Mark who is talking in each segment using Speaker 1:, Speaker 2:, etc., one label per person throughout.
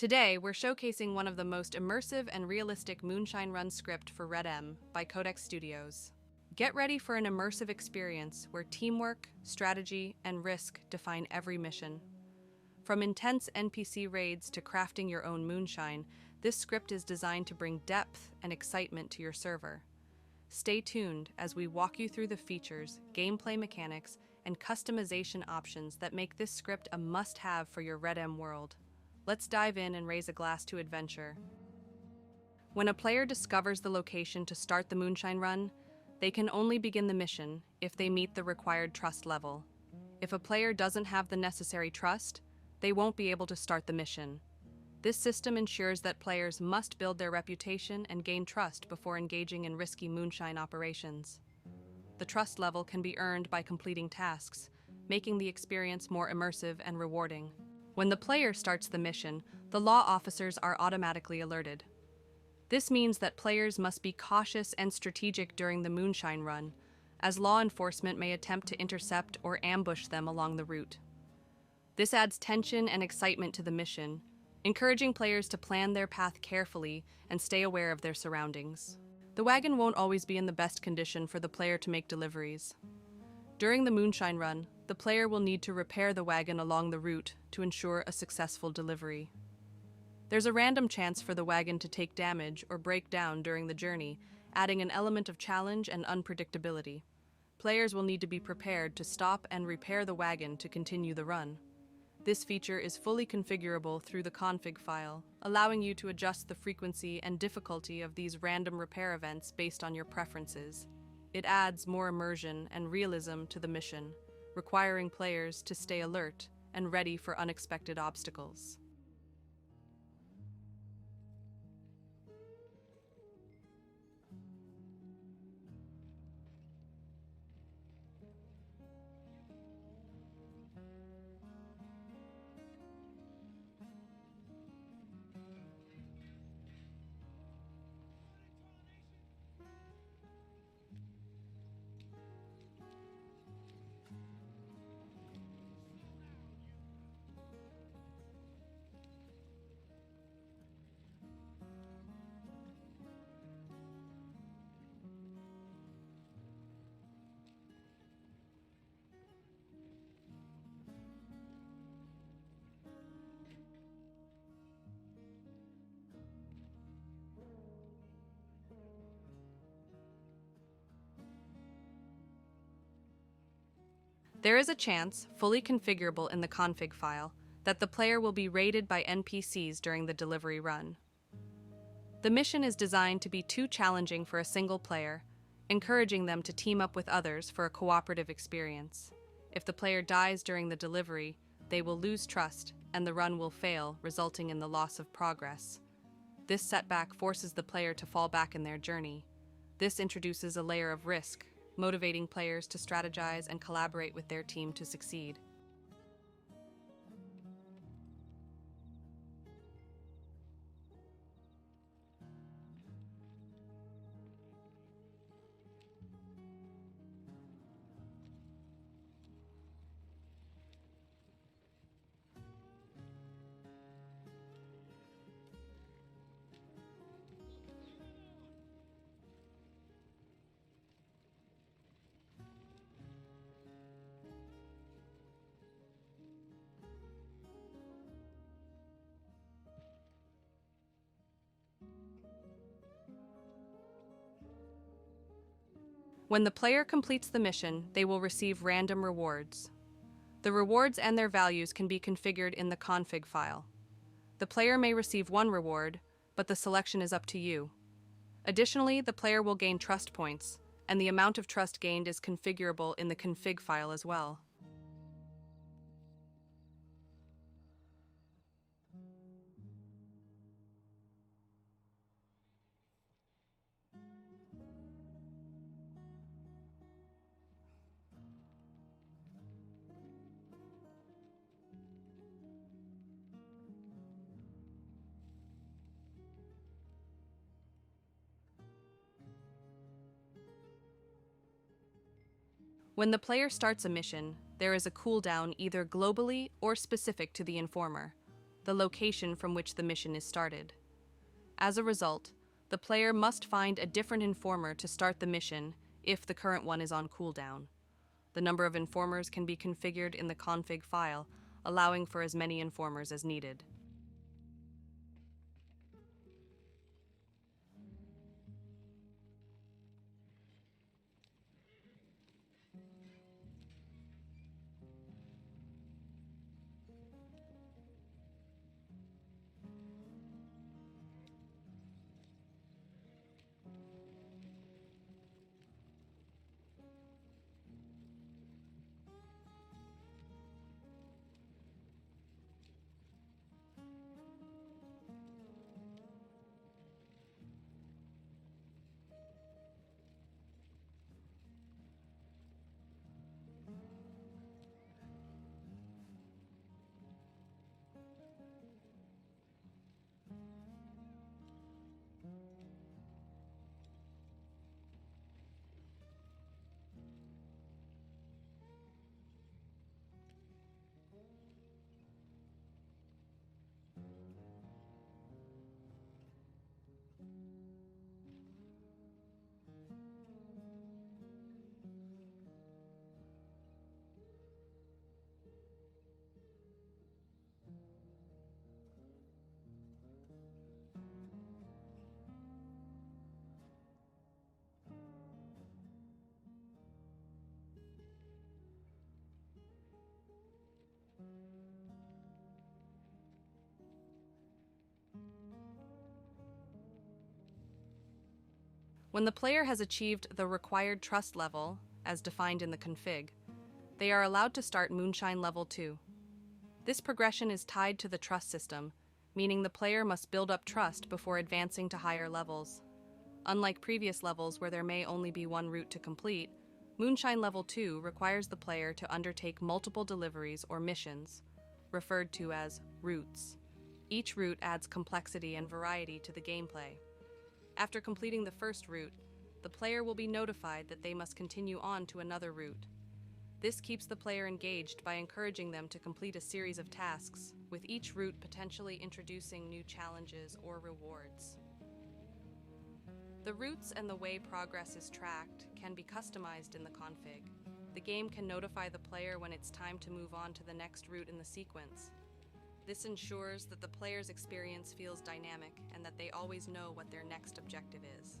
Speaker 1: Today, we're showcasing one of the most immersive and realistic Moonshine Run Script for RedM by Codex Studios. Get ready for an immersive experience where teamwork, strategy, and risk define every mission. From intense NPC raids to crafting your own moonshine, this script is designed to bring depth and excitement to your server. Stay tuned as we walk you through the features, gameplay mechanics, and customization options that make this script a must-have for your RedM world. Let's dive in and raise a glass to adventure. When a player discovers the location to start the Moonshine Run, they can only begin the mission if they meet the required trust level. If a player doesn't have the necessary trust, they won't be able to start the mission. This system ensures that players must build their reputation and gain trust before engaging in risky moonshine operations. The trust level can be earned by completing tasks, making the experience more immersive and rewarding. When the player starts the mission, the law officers are automatically alerted. This means that players must be cautious and strategic during the Moonshine Run, as law enforcement may attempt to intercept or ambush them along the route. This adds tension and excitement to the mission, encouraging players to plan their path carefully and stay aware of their surroundings. The wagon won't always be in the best condition for the player to make deliveries. During the Moonshine Run, the player will need to repair the wagon along the route to ensure a successful delivery. There's a random chance for the wagon to take damage or break down during the journey, adding an element of challenge and unpredictability. Players will need to be prepared to stop and repair the wagon to continue the run. This feature is fully configurable through the config file, allowing you to adjust the frequency and difficulty of these random repair events based on your preferences. It adds more immersion and realism to the mission, requiring players to stay alert and ready for unexpected obstacles. There is a chance, fully configurable in the config file, that the player will be raided by NPCs during the delivery run. The mission is designed to be too challenging for a single player, encouraging them to team up with others for a cooperative experience. If the player dies during the delivery, they will lose trust and the run will fail, resulting in the loss of progress. This setback forces the player to fall back in their journey. This introduces a layer of risk, motivating players to strategize and collaborate with their team to succeed. When the player completes the mission, they will receive random rewards. The rewards and their values can be configured in the config file. The player may receive one reward, but the selection is up to you. Additionally, the player will gain trust points, and the amount of trust gained is configurable in the config file as well. When the player starts a mission, there is a cooldown either globally or specific to the informer. the location from which the mission is started. As a result, the player must find a different informer to start the mission if the current one is on cooldown. The number of informers can be configured in the config file, allowing for as many informers as needed. When the player has achieved the required trust level, as defined in the config, they are allowed to start Moonshine Level 2. This progression is tied to the trust system, meaning the player must build up trust before advancing to higher levels. Unlike previous levels where there may only be one route to complete, Moonshine Level 2 requires the player to undertake multiple deliveries or missions, referred to as routes. Each route adds complexity and variety to the gameplay. After completing the first route, the player will be notified that they must continue on to another route. This keeps the player engaged by encouraging them to complete a series of tasks, with each route potentially introducing new challenges or rewards. The routes and the way progress is tracked can be customized in the config. The game can notify the player when it's time to move on to the next route in the sequence. This ensures that the player's experience feels dynamic and that they always know what their next objective is.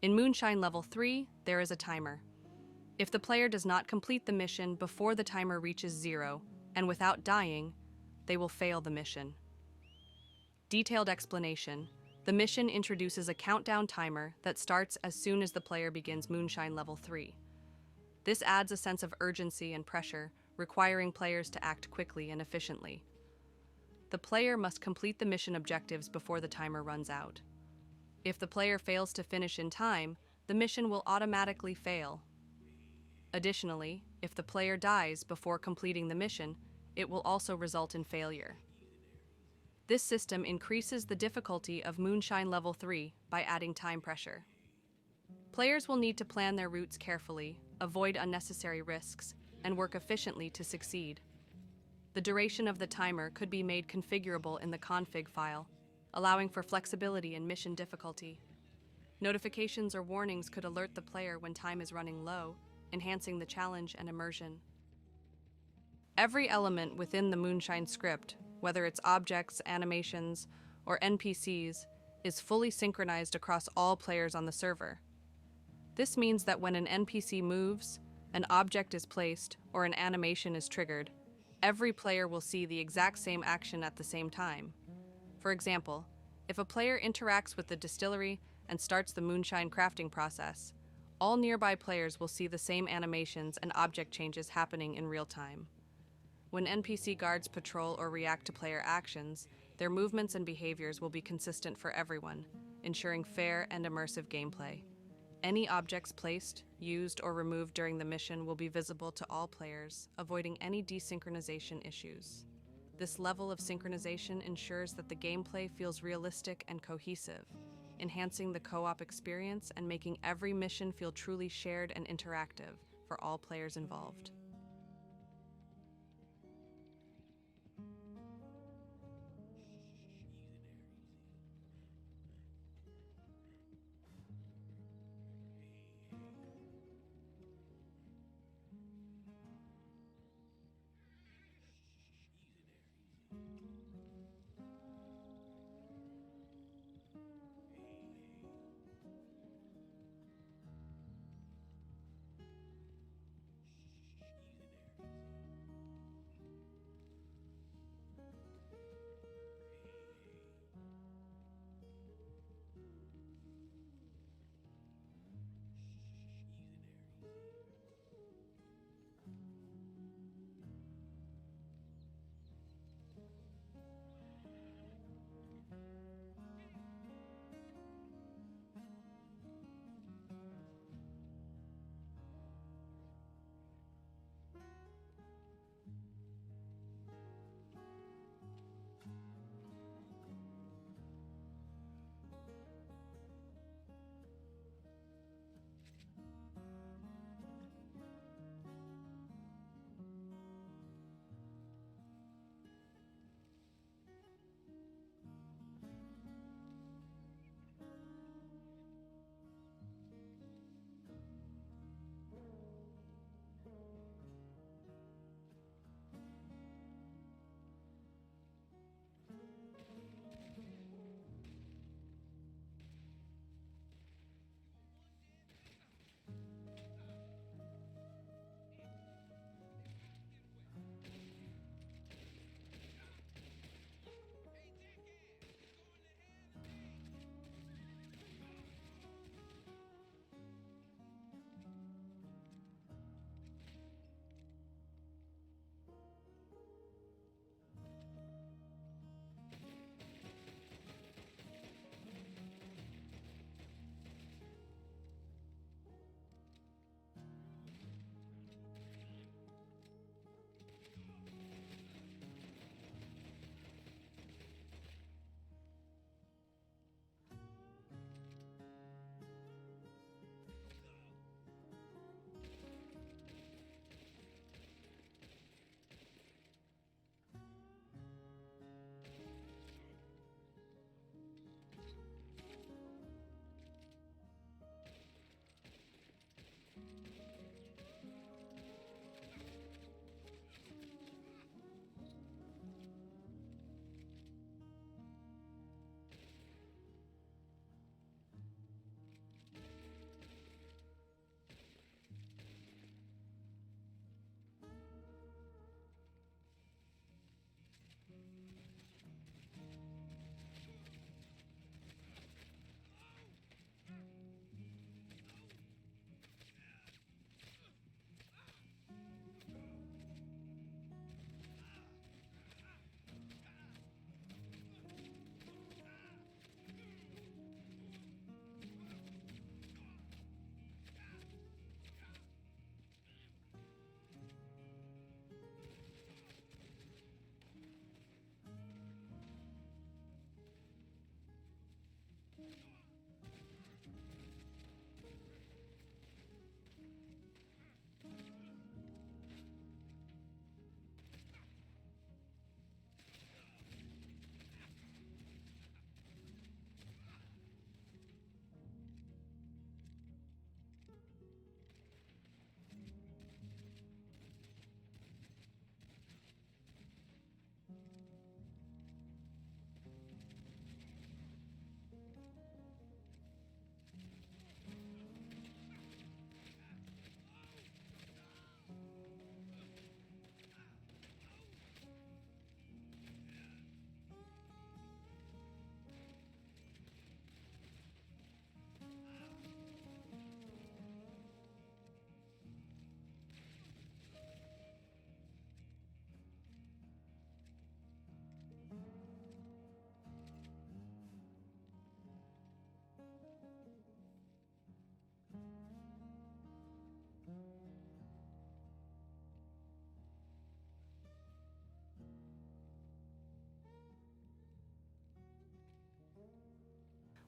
Speaker 1: In Moonshine Level 3, there is a timer. If the player does not complete the mission before the timer reaches 0, and without dying, they will fail the mission. Detailed explanation. The mission introduces a countdown timer that starts as soon as the player begins Moonshine Level 3. This adds a sense of urgency and pressure, requiring players to act quickly and efficiently. The player must complete the mission objectives before the timer runs out. If the player fails to finish in time, the mission will automatically fail. Additionally, if the player dies before completing the mission, it will also result in failure. This system increases the difficulty of Moonshine Level 3 by adding time pressure. Players will need to plan their routes carefully, avoid unnecessary risks, and work efficiently to succeed. The duration of the timer could be made configurable in the config file, allowing for flexibility in mission difficulty. Notifications or warnings could alert the player when time is running low, enhancing the challenge and immersion. Every element within the Moonshine script, whether it's objects, animations, or NPCs, is fully synchronized across all players on the server. This means that when an NPC moves, an object is placed, or an animation is triggered, every player will see the exact same action at the same time. For example, if a player interacts with the Distillery and starts the moonshine crafting process, all nearby players will see the same animations and object changes happening in real time. When NPC guards patrol or react to player actions, their movements and behaviors will be consistent for everyone, ensuring fair and immersive gameplay. Any objects placed, used, or removed during the mission will be visible to all players, avoiding any desynchronization issues. This level of synchronization ensures that the gameplay feels realistic and cohesive, enhancing the co-op experience and making every mission feel truly shared and interactive for all players involved.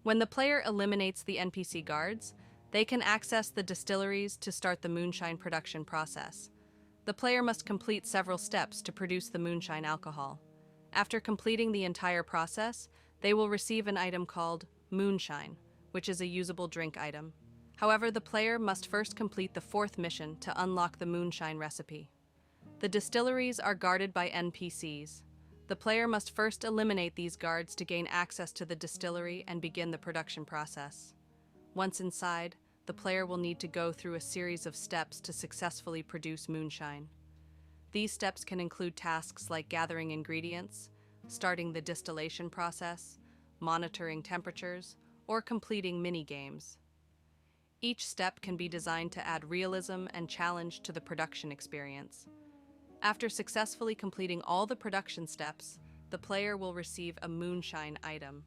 Speaker 1: When the player eliminates the NPC guards, they can access the distilleries to start the moonshine production process. The player must complete several steps to produce the moonshine alcohol. After completing the entire process, they will receive an item called Moonshine, which is a usable drink item. However, the player must first complete the fourth mission to unlock the moonshine recipe. The distilleries are guarded by NPCs. The player must first eliminate these guards to gain access to the distillery and begin the production process. Once inside, the player will need to go through a series of steps to successfully produce moonshine. These steps can include tasks like gathering ingredients, starting the distillation process, monitoring temperatures, or completing mini-games. Each step can be designed to add realism and challenge to the production experience. After successfully completing all the production steps, the player will receive a moonshine item.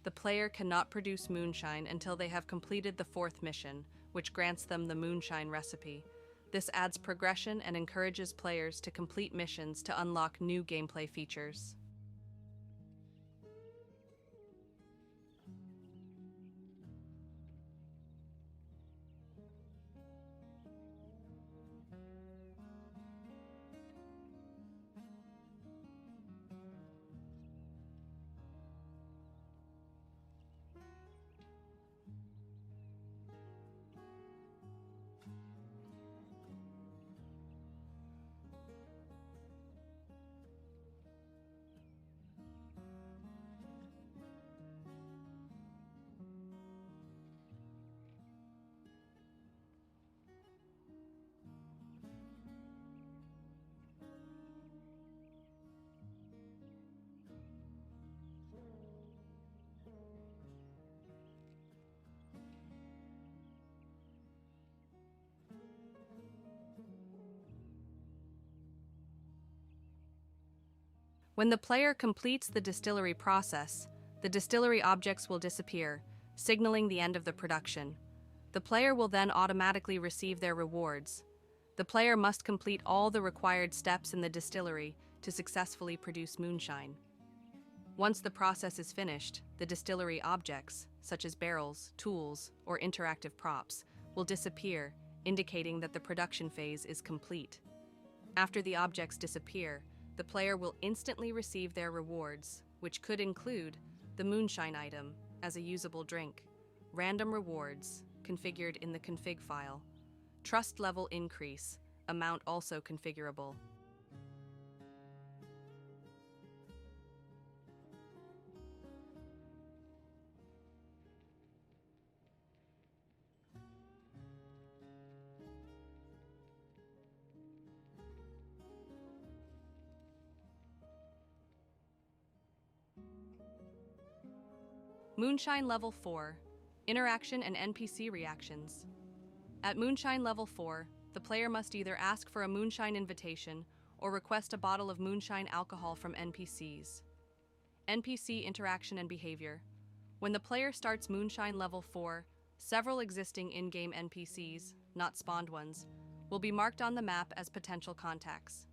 Speaker 1: The player cannot produce moonshine until they have completed the fourth mission, which grants them the moonshine recipe. This adds progression and encourages players to complete missions to unlock new gameplay features. When the player completes the distillery process, the distillery objects will disappear, signaling the end of the production. The player will then automatically receive their rewards. The player must complete all the required steps in the distillery to successfully produce moonshine. Once the process is finished, the distillery objects, such as barrels, tools, or interactive props, will disappear, indicating that the production phase is complete. After the objects disappear, the player will instantly receive their rewards, which could include the moonshine item as a usable drink, random rewards configured in the config file, trust level increase, amount also configurable. Moonshine Level 4, Interaction and NPC Reactions. At Moonshine Level 4, the player must either ask for a moonshine invitation or request a bottle of moonshine alcohol from NPCs. NPC Interaction and Behavior. When the player starts Moonshine Level 4, several existing in-game NPCs, not spawned ones, will be marked on the map as potential contacts.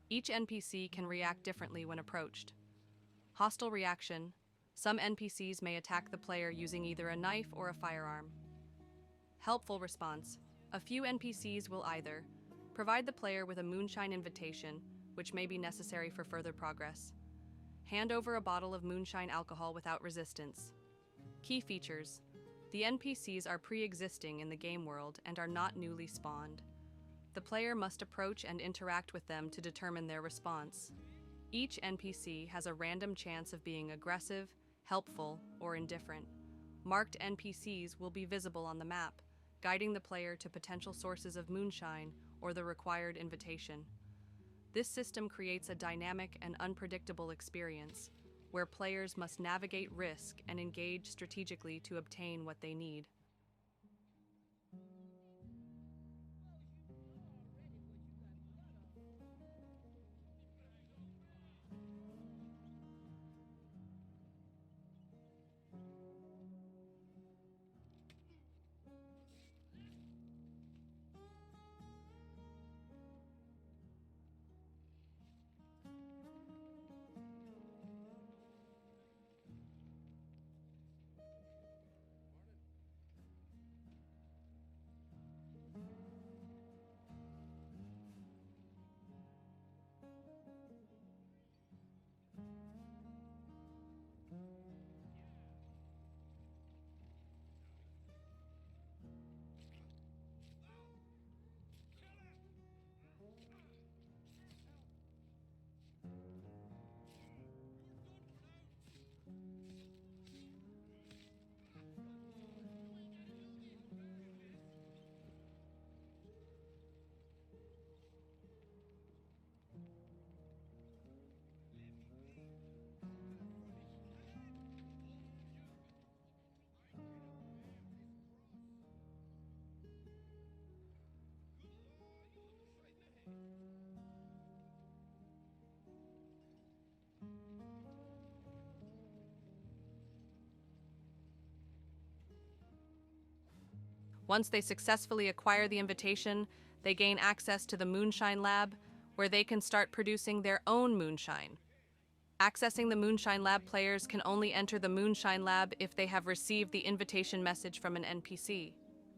Speaker 1: Each NPC can react differently when approached. Hostile Reaction. Some NPCs may attack the player using either a knife or a firearm. Helpful Response. A few NPCs will either provide the player with a moonshine invitation, which may be necessary for further progress, hand over a bottle of moonshine alcohol without resistance. Key features. The NPCs are pre-existing in the game world and are not newly spawned. The player must approach and interact with them to determine their response. Each NPC has a random chance of being aggressive, helpful, or indifferent. Marked NPCs will be visible on the map, guiding the player to potential sources of moonshine or the required invitation. This system creates a dynamic and unpredictable experience, where players must navigate risk and engage strategically to obtain what they need. Once they successfully acquire the invitation, they gain access to the Moonshine Lab, where they can start producing their own moonshine. Accessing the Moonshine Lab, players can only enter the Moonshine Lab if they have received the invitation message from an NPC.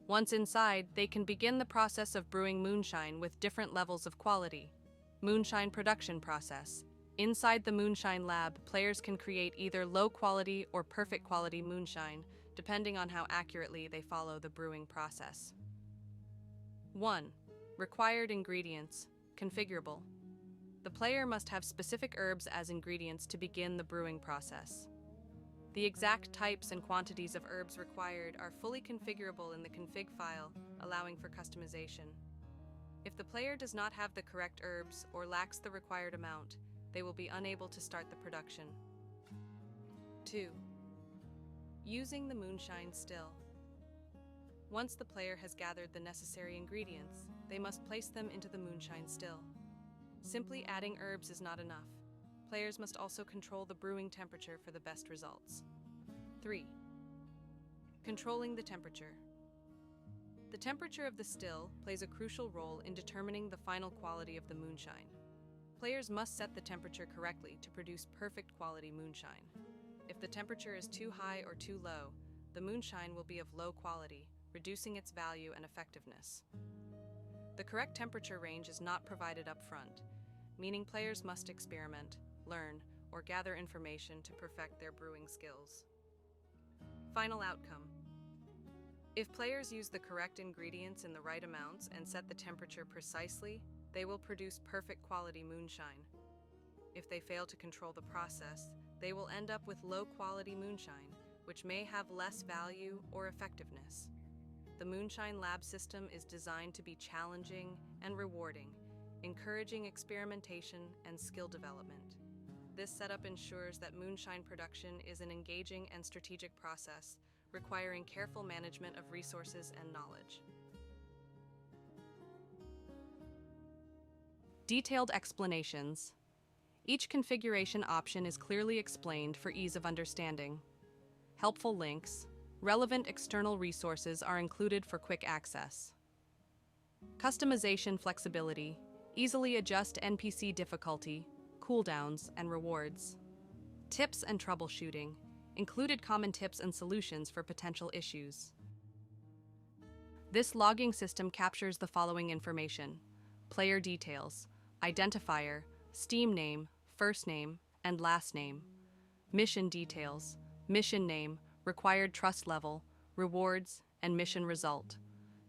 Speaker 1: Once inside, they can begin the process of brewing moonshine with different levels of quality. Moonshine production process. Inside the Moonshine Lab, players can create either low-quality or perfect-quality moonshine, depending on how accurately they follow the brewing process. 1. Required ingredients. Configurable. The player must have specific herbs as ingredients to begin the brewing process. The exact types and quantities of herbs required are fully configurable in the config file, allowing for customization. If the player does not have the correct herbs or lacks the required amount, they will be unable to start the production. 2. Using the moonshine still. Once the player has gathered the necessary ingredients, they must place them into the moonshine still. Simply adding herbs is not enough. Players must also control the brewing temperature for the best results. 3. Controlling the temperature. The temperature of the still plays a crucial role in determining the final quality of the moonshine. Players must set the temperature correctly to produce perfect quality moonshine. If the temperature is too high or too low, the moonshine will be of low quality, reducing its value and effectiveness. The correct temperature range is not provided up front, meaning players must experiment, learn, or gather information to perfect their brewing skills. Final outcome. If players use the correct ingredients in the right amounts and set the temperature precisely, they will produce perfect quality moonshine. If they fail to control the process, they will end up with low-quality moonshine, which may have less value or effectiveness. The Moonshine Lab system is designed to be challenging and rewarding, encouraging experimentation and skill development. This setup ensures that moonshine production is an engaging and strategic process, requiring careful management of resources and knowledge. Detailed explanations. Each configuration option is clearly explained for ease of understanding. Helpful links. Relevant external resources are included for quick access. Customization flexibility. Easily adjust NPC difficulty, cooldowns, and rewards. Tips and troubleshooting. Included common tips and solutions for potential issues. This logging system captures the following information: player details, identifier, Steam name, first name, and last name. Mission details, mission name, required trust level, rewards, and mission result.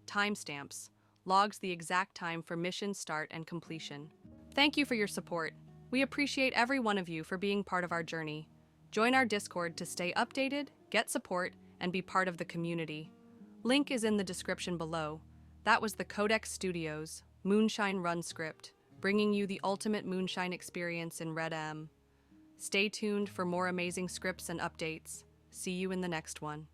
Speaker 1: Timestamps, logs the exact time for mission start and completion. Thank you for your support. We appreciate every one of you for being part of our journey. Join our Discord to stay updated, get support, and be part of the community. Link is in the description below. That was the Codex Studios Moonshine Run Script, bringing you the ultimate moonshine experience in RedM. Stay tuned for more amazing scripts and updates. See you in the next one.